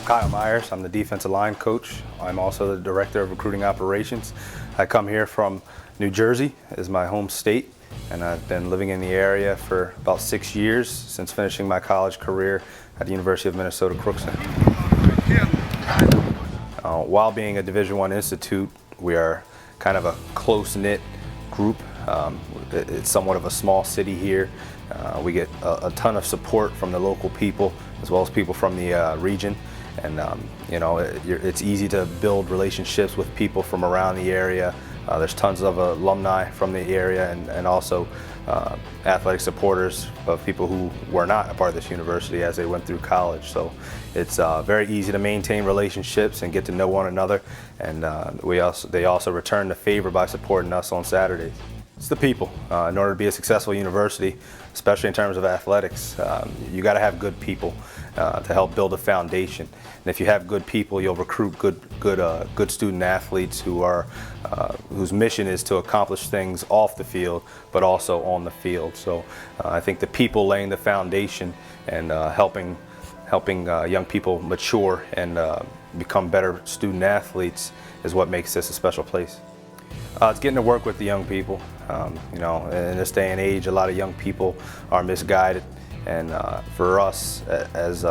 Kyle Myers. I'm the defensive line coach. I'm also the director of recruiting operations. I come here from New Jersey as my home state, and I've been living in the area for about 6 years since finishing my college career at the University of Minnesota Crookston. While being a Division I institute, we are kind of a close-knit group. It's somewhat of a small city here. We get a ton of support from the local people as well as people from the region, and it's easy to build relationships with people from around the area. There's tons of alumni from the area, and also athletic supporters of people who were not a part of this university as they went through college. So it's very easy to maintain relationships and get to know one another, and they also return the favor by supporting us on Saturdays. It's the people. In order to be a successful university, especially in terms of athletics, you got to have good people to help build a foundation. And if you have good people, you'll recruit good student athletes whose mission is to accomplish things off the field, but also on the field. So I think the people laying the foundation and helping young people mature and become better student athletes is what makes this a special place. It's getting to work with the young people. In this day and age, a lot of young people are misguided, and for us, as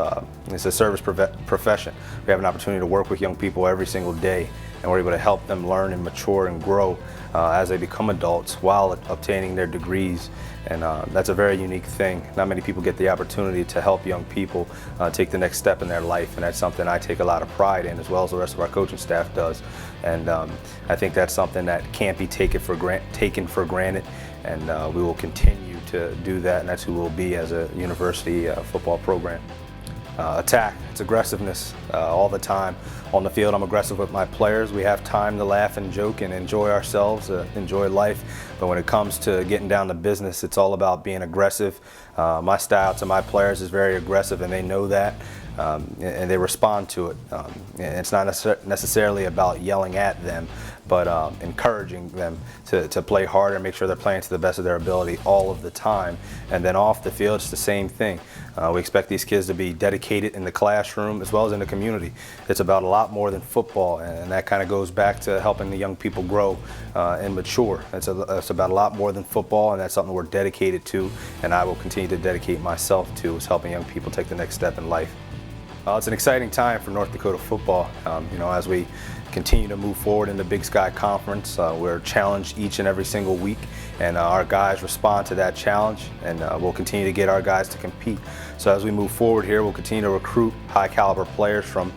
it's a service profession, we have an opportunity to work with young people every single day, and we're able to help them learn and mature and grow as they become adults while obtaining their degrees. And that's a very unique thing. Not many people get the opportunity to help young people take the next step in their life, and that's something I take a lot of pride in, as well as the rest of our coaching staff does. And I think that's something that can't be taken for granted, and we will continue to do that, and that's who we'll be as a university football program. Attack, it's aggressiveness all the time. On the field, I'm aggressive with my players. We have time to laugh and joke and enjoy ourselves, enjoy life. But when it comes to getting down to business, it's all about being aggressive. My style to my players is very aggressive, and they know that, and they respond to it. It's not necessarily about yelling at them, but encouraging them to play harder and make sure they're playing to the best of their ability all of the time. And then off the field, it's the same thing. We expect these kids to be dedicated in the classroom as well as in the community. It's about a lot more than football, and that kind of goes back to helping the young people grow and mature. It's about a lot more than football, and that's something we're dedicated to, and I will continue to dedicate myself to, is helping young people take the next step in life. It's an exciting time for North Dakota football. As we continue to move forward in the Big Sky Conference, we're challenged each and every single week, and our guys respond to that challenge, and we'll continue to get our guys to compete. So as we move forward here, we'll continue to recruit high caliber players from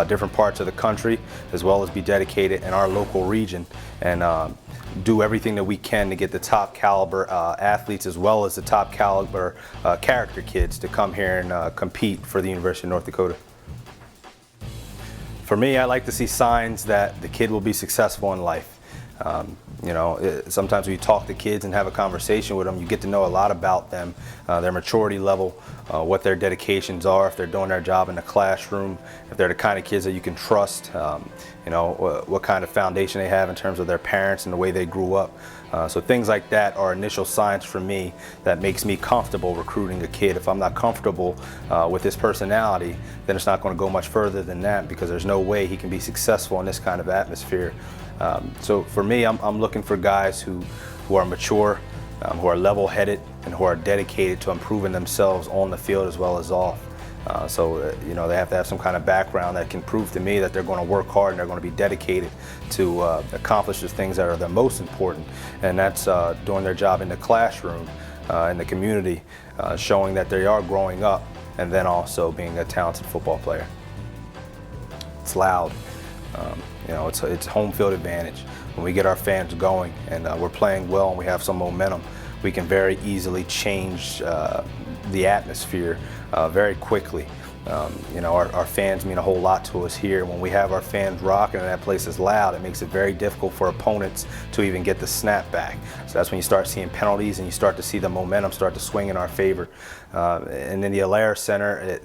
different parts of the country, as well as be dedicated in our local region, and do everything that we can to get the top caliber athletes as well as the top caliber character kids to come here and compete for the University of North Dakota. For me, I like to see signs that the kid will be successful in life. Sometimes when you talk to kids and have a conversation with them, you get to know a lot about them, their maturity level, what their dedications are, if they're doing their job in the classroom, if they're the kind of kids that you can trust, what kind of foundation they have in terms of their parents and the way they grew up. So things like that are initial signs for me that makes me comfortable recruiting a kid. If I'm not comfortable with his personality, then it's not going to go much further than that, because there's no way he can be successful in this kind of atmosphere. So for me, I'm looking for guys who are mature, who are level-headed, and who are dedicated to improving themselves on the field as well as off. They have to have some kind of background that can prove to me that they're going to work hard and they're going to be dedicated to accomplish the things that are the most important, and that's doing their job in the classroom, in the community, showing that they are growing up, and then also being a talented football player. It's loud. It's home field advantage. When we get our fans going and we're playing well and we have some momentum, we can very easily change the atmosphere very quickly. Our fans mean a whole lot to us here. When we have our fans rocking and that place is loud, it makes it very difficult for opponents to even get the snap back. So that's when you start seeing penalties and you start to see the momentum start to swing in our favor. And in the Alerus Center,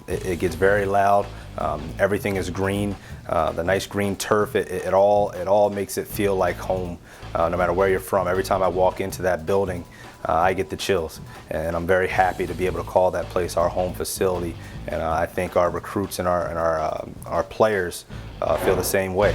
it gets very loud. Everything is green, the nice green turf. It all makes it feel like home, no matter where you're from. Every time I walk into that building, I get the chills, and I'm very happy to be able to call that place our home facility. And I think our recruits and our players feel the same way.